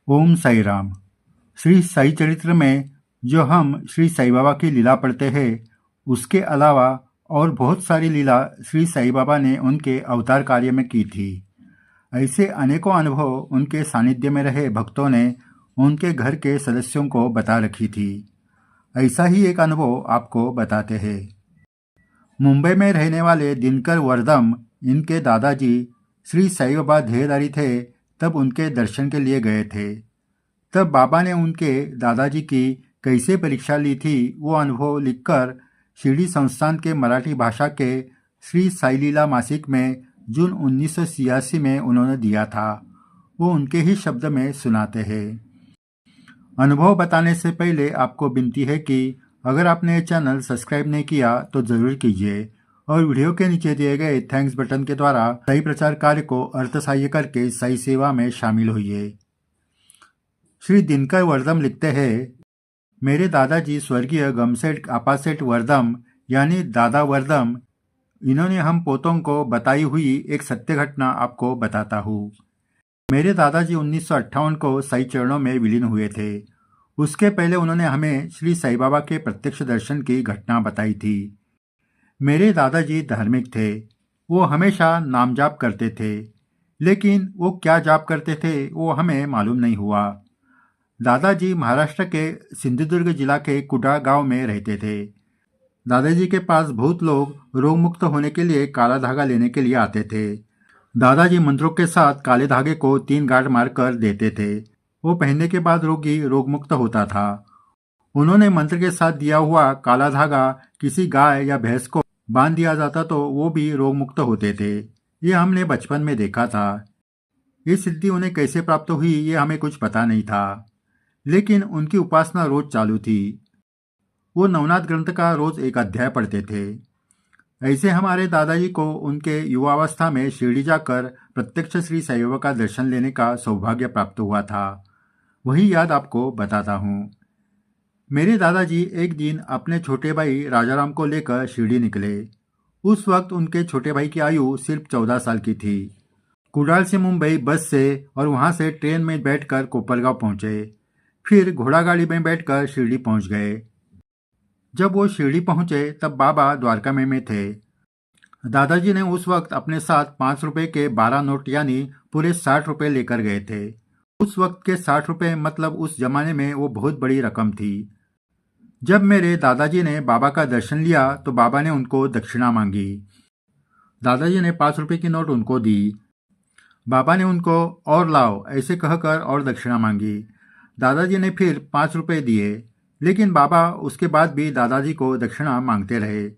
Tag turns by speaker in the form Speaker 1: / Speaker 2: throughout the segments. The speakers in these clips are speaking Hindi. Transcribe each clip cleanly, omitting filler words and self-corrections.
Speaker 1: ओम साई राम। श्री साई चरित्र में जो हम श्री साई बाबा की लीला पढ़ते हैं, उसके अलावा और बहुत सारी लीला श्री साई बाबा ने उनके अवतार कार्य में की थी। ऐसे अनेकों अनुभव उनके सानिध्य में रहे भक्तों ने उनके घर के सदस्यों को बता रखी थी। ऐसा ही एक अनुभव आपको बताते हैं। मुंबई में रहने वाले दिनकर वर्दम, इनके दादाजी श्री साई बाबा देहधारी थे, तब उनके दर्शन के लिए गए थे। तब बाबा ने उनके दादाजी की कैसे परीक्षा ली थी, वो अनुभव लिखकर शिरडी संस्थान के मराठी भाषा के श्री साई लीला मासिक में जून 1986 में उन्होंने दिया था। वो उनके ही शब्द में सुनाते हैं। अनुभव बताने से पहले आपको विनती है कि अगर आपने ये चैनल सब्सक्राइब नहीं किया तो ज़रूर कीजिए और वीडियो के नीचे दिए गए थैंक्स बटन के द्वारा सही प्रचार कार्य को अर्थसहाय्य करके सही सेवा में शामिल होइए। श्री दिनकर वर्दम लिखते हैं, मेरे दादाजी स्वर्गीय गमसेठ आपासेठ वर्दम यानी दादा वर्दम, इन्होंने हम पोतों को बताई हुई एक सत्य घटना आपको बताता हूँ। मेरे दादाजी 1958 को साई चरणों में विलीन हुए थे। उसके पहले उन्होंने हमें श्री साई बाबा के प्रत्यक्ष दर्शन की घटना बताई थी। मेरे दादाजी धार्मिक थे। वो हमेशा नाम जाप करते थे, लेकिन वो क्या जाप करते थे वो हमें मालूम नहीं हुआ। दादाजी महाराष्ट्र के सिंधुदुर्ग जिला के कुडा गांव में रहते थे। दादाजी के पास बहुत लोग रोग मुक्त होने के लिए काला धागा लेने के लिए आते थे। दादाजी मंत्रों के साथ काले धागे को 3 गांठ मारकर देते थे। वो पहनने के बाद रोगी रोग मुक्त होता था। उन्होंने मंत्र के साथ दिया हुआ काला धागा किसी गाय या भैंस को बांध दिया जाता तो वो भी रोग मुक्त होते थे। ये हमने बचपन में देखा था। ये सिद्धि उन्हें कैसे प्राप्त हुई ये हमें कुछ पता नहीं था, लेकिन उनकी उपासना रोज चालू थी। वो नवनाथ ग्रंथ का रोज एक अध्याय पढ़ते थे। ऐसे हमारे दादाजी को उनके युवावस्था में शिरडी जाकर प्रत्यक्ष श्री साई बाबा का दर्शन लेने का सौभाग्य प्राप्त हुआ था। वही याद आपको बताता हूँ। मेरे दादाजी एक दिन अपने छोटे भाई राजाराम को लेकर शिरडी निकले। उस वक्त उनके छोटे भाई की आयु सिर्फ 14 साल की थी। कुडाल से मुंबई बस से और वहाँ से ट्रेन में बैठकर कोपरगांव पहुँचे। फिर घोड़ा गाड़ी में बैठकर शिरडी पहुँच गए। जब वो शिरडी पहुँचे तब बाबा द्वारका में थे। दादाजी ने उस वक्त अपने साथ 5 रुपए के 12 नोट यानी पूरे 60 रुपए लेकर गए थे। उस वक्त के 60 रुपए मतलब उस जमाने में वो बहुत बड़ी रकम थी। जब मेरे दादाजी ने बाबा का दर्शन लिया तो बाबा ने उनको दक्षिणा मांगी। दादाजी ने 5 रुपए की नोट उनको दी। बाबा ने उनको और लाओ ऐसे कहकर और दक्षिणा मांगी। दादाजी ने फिर 5 रुपए दिए, लेकिन बाबा उसके बाद भी दादाजी को दक्षिणा मांगते रहे,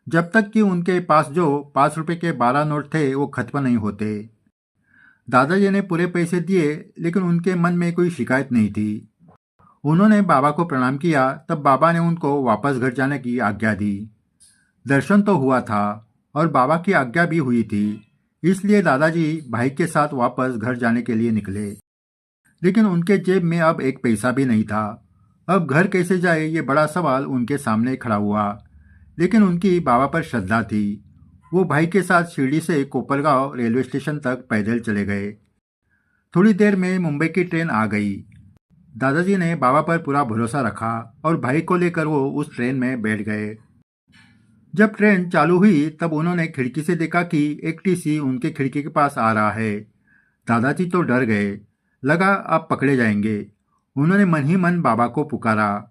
Speaker 1: जब तक कि उनके पास जो 5 रुपए के 12 नोट थे वो खत्म नहीं होते। दादाजी ने पूरे पैसे दिए, लेकिन उनके मन में कोई शिकायत नहीं थी। उन्होंने बाबा को प्रणाम किया, तब बाबा ने उनको वापस घर जाने की आज्ञा दी। दर्शन तो हुआ था और बाबा की आज्ञा भी हुई थी, इसलिए दादाजी भाई के साथ वापस घर जाने के लिए निकले। लेकिन उनके जेब में अब एक पैसा भी नहीं था। अब घर कैसे जाए ये बड़ा सवाल उनके सामने खड़ा हुआ, लेकिन उनकी बाबा पर श्रद्धा थी। वो भाई के साथ शिरडी से कोपरगांव रेलवे स्टेशन तक पैदल चले गए। थोड़ी देर में मुंबई की ट्रेन आ गई। दादाजी ने बाबा पर पूरा भरोसा रखा और भाई को लेकर वो उस ट्रेन में बैठ गए। जब ट्रेन चालू हुई तब उन्होंने खिड़की से देखा कि एक टीसी उनके खिड़की के पास आ रहा है। दादाजी तो डर गए, लगा अब पकड़े जाएंगे। उन्होंने मन ही मन बाबा को पुकारा।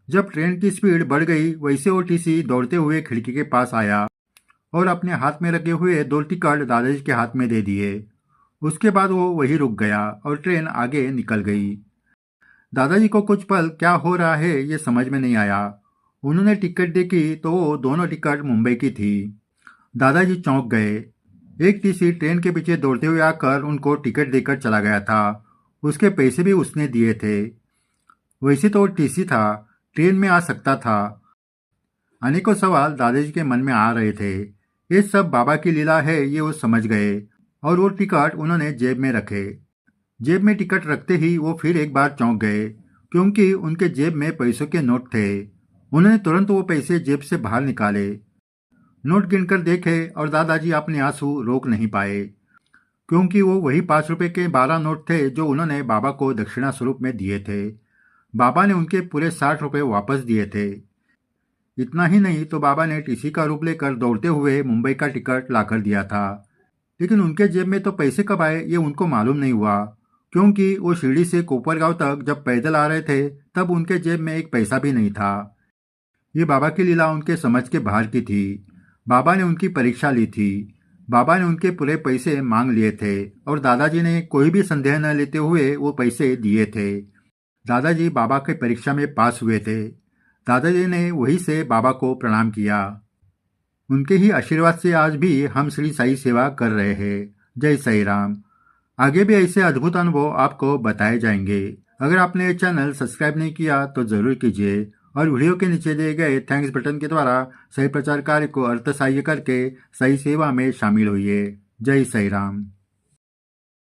Speaker 1: जब ट्रेन की स्पीड बढ़ गई वैसे वो टीसी दौड़ते हुए खिड़की के पास आया और अपने हाथ में रखे हुए 2 टिकट दादाजी के हाथ में दे दिए। उसके बाद वो वहीं रुक गया और ट्रेन आगे निकल गई। दादाजी को कुछ पल क्या हो रहा है ये समझ में नहीं आया। उन्होंने टिकट देखी तो वो दोनों टिकट मुंबई की थी। दादाजी चौंक गए। एक टीसी ट्रेन के पीछे दौड़ते हुए आकर उनको टिकट देकर चला गया था। उसके पैसे भी उसने दिए थे। वैसे तो वो टीसी था, ट्रेन में आ सकता था। अनेकों सवाल दादाजी के मन में आ रहे थे। ये सब बाबा की लीला है ये वो समझ गए और वो टिकट उन्होंने जेब में रखे। जेब में टिकट रखते ही वो फिर एक बार चौंक गए, क्योंकि उनके जेब में पैसों के नोट थे। उन्होंने तुरंत वो पैसे जेब से बाहर निकाले, नोट गिनकर देखे और दादाजी अपने आंसू रोक नहीं पाए। क्योंकि वो वही 5 रुपए के 12 नोट थे जो उन्होंने बाबा को दक्षिणा स्वरूप में दिए थे। बाबा ने उनके पूरे 60 रुपए वापस दिए थे। इतना ही नहीं तो बाबा ने टीसी का रूप लेकर दौड़ते हुए मुंबई का टिकट लाकर दिया था। लेकिन उनके जेब में तो पैसे कब आए ये उनको मालूम नहीं हुआ, क्योंकि वो शिरडी से कोपरगांव तक जब पैदल आ रहे थे तब उनके जेब में एक पैसा भी नहीं था। ये बाबा की लीला उनके समझ के बाहर की थी। बाबा ने उनकी परीक्षा ली थी। बाबा ने उनके पूरे पैसे मांग लिए थे और दादाजी ने कोई भी संदेह न लेते हुए वो पैसे दिए थे। दादाजी बाबा की परीक्षा में पास हुए थे। दादाजी ने वहीं से बाबा को प्रणाम किया। उनके ही आशीर्वाद से आज भी हम श्री साई सेवा कर रहे हैं। जय साई राम। आगे भी ऐसे अद्भुत अनुभव आपको बताए जाएंगे। अगर आपने ये चैनल सब्सक्राइब नहीं किया तो जरूर कीजिए और वीडियो के नीचे दिए गए थैंक्स बटन के द्वारा सही प्रचार कार्य को अर्थ सहाय्य करके सही सेवा में शामिल होइए। जय साई राम।